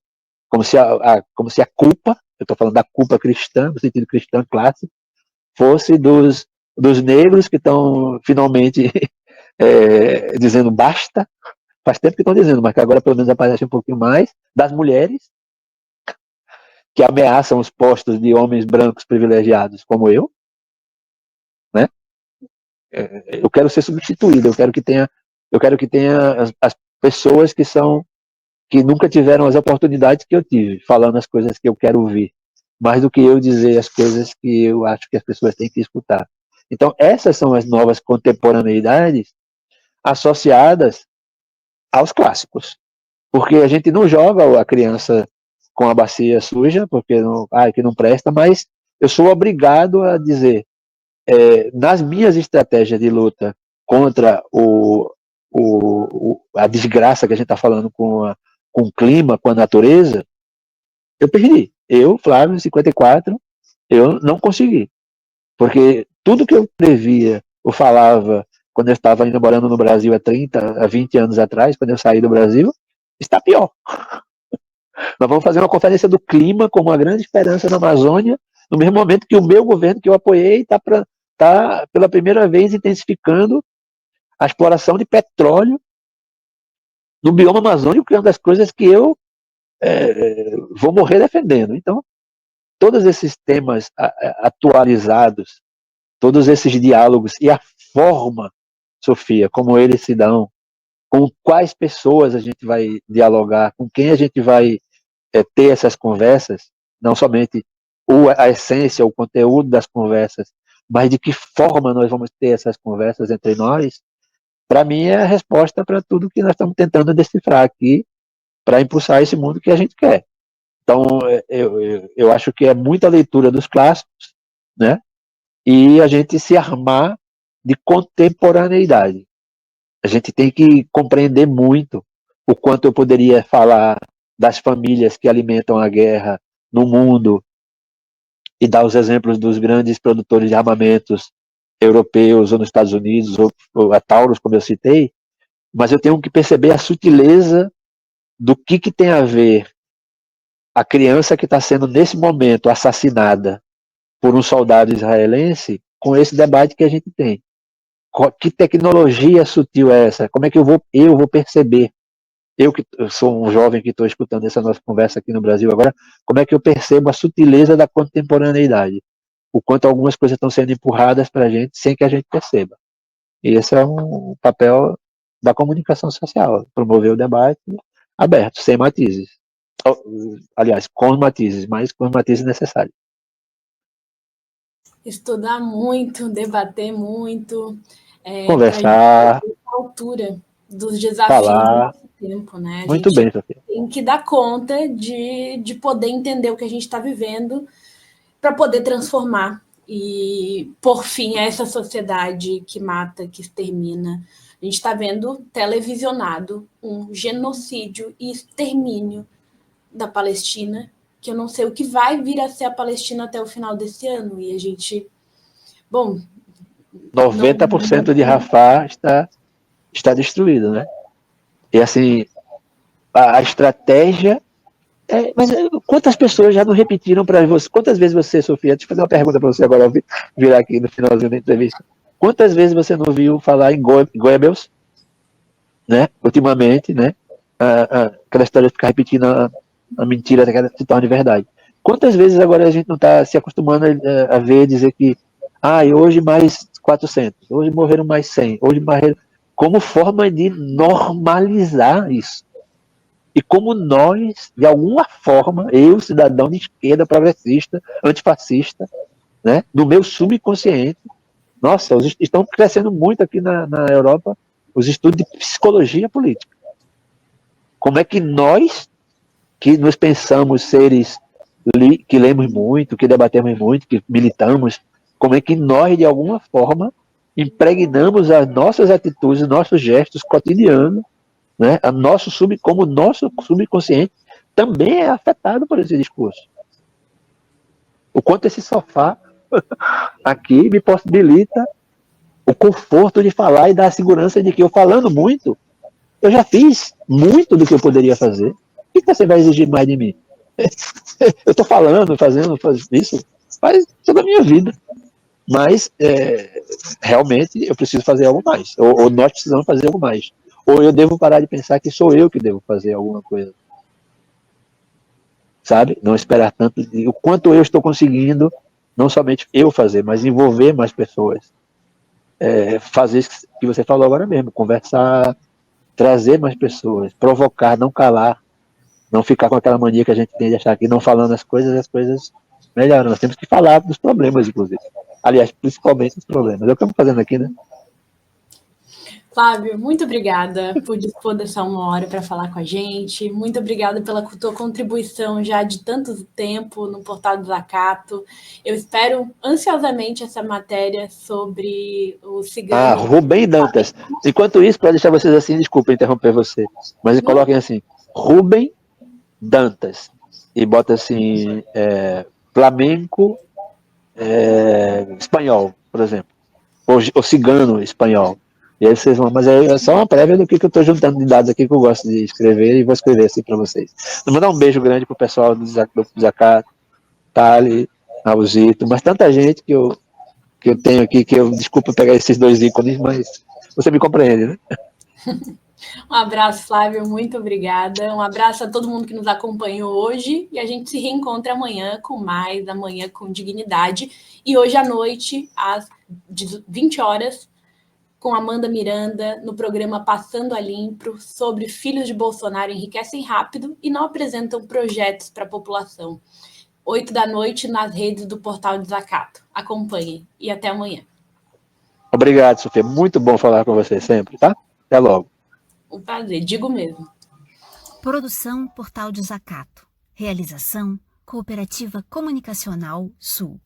como se a culpa, eu estou falando da culpa cristã, no sentido cristão clássico, fosse dos negros que estão finalmente dizendo basta. Faz tempo que estão dizendo, mas que agora pelo menos aparece um pouquinho mais, das mulheres, que ameaçam os postos de homens brancos privilegiados como eu, né? Eu quero ser substituído, eu quero que tenha as pessoas que nunca tiveram as oportunidades que eu tive, falando as coisas que eu quero ouvir, mais do que eu dizer as coisas que eu acho que as pessoas têm que escutar. Então, essas são as novas contemporaneidades associadas aos clássicos. Porque a gente não joga a criança com a bacia suja, porque que não presta, mas eu sou obrigado a dizer, nas minhas estratégias de luta contra a desgraça que a gente está falando com o clima, com a natureza, eu perdi. Eu, Flávio, 54, eu não consegui. Porque tudo que eu previa, eu falava, quando eu estava ainda morando no Brasil há 20 anos atrás, quando eu saí do Brasil, está pior. Nós vamos fazer uma conferência do clima com uma grande esperança na Amazônia, no mesmo momento que o meu governo, que eu apoiei, está pela primeira vez intensificando a exploração de petróleo no bioma amazônico, que é uma das coisas que eu vou morrer defendendo. Então, todos esses temas atualizados, todos esses diálogos e a forma, Sofia, como eles se dão, com quais pessoas a gente vai dialogar, com quem a gente vai ter essas conversas, não somente a essência, o conteúdo das conversas, mas de que forma nós vamos ter essas conversas entre nós, para mim é a resposta para tudo que nós estamos tentando decifrar aqui para impulsar esse mundo que a gente quer. Então, eu acho que é muita leitura dos clássicos, né? E a gente se armar de contemporaneidade. A gente tem que compreender muito o quanto eu poderia falar das famílias que alimentam a guerra no mundo e dar os exemplos dos grandes produtores de armamentos europeus ou nos Estados Unidos, ou a Taurus, como eu citei, mas eu tenho que perceber a sutileza do que tem a ver a criança que está sendo, nesse momento, assassinada por um soldado israelense com esse debate que a gente tem. Que tecnologia sutil é essa? Como é que eu vou perceber? Eu sou um jovem que estou escutando essa nossa conversa aqui no Brasil agora, como é que eu percebo a sutileza da contemporaneidade? O quanto algumas coisas estão sendo empurradas para a gente sem que a gente perceba. E esse é um papel da comunicação social, promover o debate aberto, sem matizes. Aliás, com os matizes, mas com os matizes necessários. Estudar muito, debater muito, Conversar, para a altura dos desafios falar. do nosso tempo, né? A Muito gente bem, Sofia. tem que dar conta de poder entender o que a gente está vivendo para poder transformar e por fim a essa sociedade que mata, que extermina. A gente está vendo televisionado um genocídio e extermínio da Palestina, que eu não sei o que vai vir a ser a Palestina até o final desse ano. E a gente, bom, 90% de Rafah está destruído, né? E assim, a estratégia. Mas quantas pessoas já não repetiram para você? Quantas vezes você, Sofia, deixa eu fazer uma pergunta para você agora, virar aqui no finalzinho da entrevista. Quantas vezes você não ouviu falar em Goebbels, né? Ultimamente, né? Aquela história de ficar repetindo a mentira daquela se torna verdade. Quantas vezes agora a gente não está se acostumando a ver dizer que hoje mais 400, hoje morreram mais 100, hoje morreram, como forma de normalizar isso. E como nós, de alguma forma, eu, cidadão de esquerda, progressista, antifascista, né, no meu subconsciente, nossa, estão crescendo muito aqui na Europa os estudos de psicologia política. Como é que nós, que nos pensamos seres que lemos muito, que debatemos muito, que militamos, como é que nós, de alguma forma, impregnamos as nossas atitudes, os nossos gestos cotidianos, né? Como o nosso subconsciente também é afetado por esse discurso. O quanto esse sofá aqui me possibilita o conforto de falar e dar a segurança de que eu falando muito, eu já fiz muito do que eu poderia fazer. O que você vai exigir mais de mim? Eu estou fazendo isso faz toda a minha vida. Mas realmente eu preciso fazer algo mais. Ou nós precisamos fazer algo mais. Ou eu devo parar de pensar que sou eu que devo fazer alguma coisa. Sabe? Não esperar tanto o quanto eu estou conseguindo, não somente eu fazer, mas envolver mais pessoas. Fazer isso que você falou agora mesmo, conversar, trazer mais pessoas, provocar, não calar, não ficar com aquela mania que a gente tem de achar que não falando as coisas melhoram. Nós temos que falar dos problemas, inclusive. Aliás, principalmente dos problemas. É o que eu estou fazendo aqui, né? Flávio, muito obrigada por dispor dessa 1 hora para falar com a gente. Muito obrigada pela tua contribuição já de tanto tempo no Portal do Zacato. Eu espero ansiosamente essa matéria sobre o cigano. Rubem Dantas. Enquanto isso, para deixar vocês assim, desculpa interromper você, mas coloquem assim, Rubem Dantas. E bota assim, flamenco espanhol, por exemplo. Ou cigano espanhol. E aí vocês vão, mas é só uma prévia do que eu estou juntando de dados aqui que eu gosto de escrever e vou escrever assim para vocês. Vou mandar um beijo grande pro pessoal do Zacato, Thali, Raulzito, mas tanta gente que eu tenho aqui, desculpa pegar esses 2 ícones, mas você me compreende, né? Um abraço, Flávio, muito obrigada. Um abraço a todo mundo que nos acompanhou hoje e a gente se reencontra amanhã com mais, amanhã com dignidade. E hoje à noite, às 20 horas, com Amanda Miranda, no programa Passando a Limpo, sobre filhos de Bolsonaro enriquecem rápido e não apresentam projetos para a população. 8 da noite nas redes do Portal de Zacato. Acompanhem e até amanhã. Obrigado, Sofia. Muito bom falar com você sempre, tá? Até logo. Um prazer, digo mesmo. Produção Portal de Zacato. Realização Cooperativa Comunicacional Sul.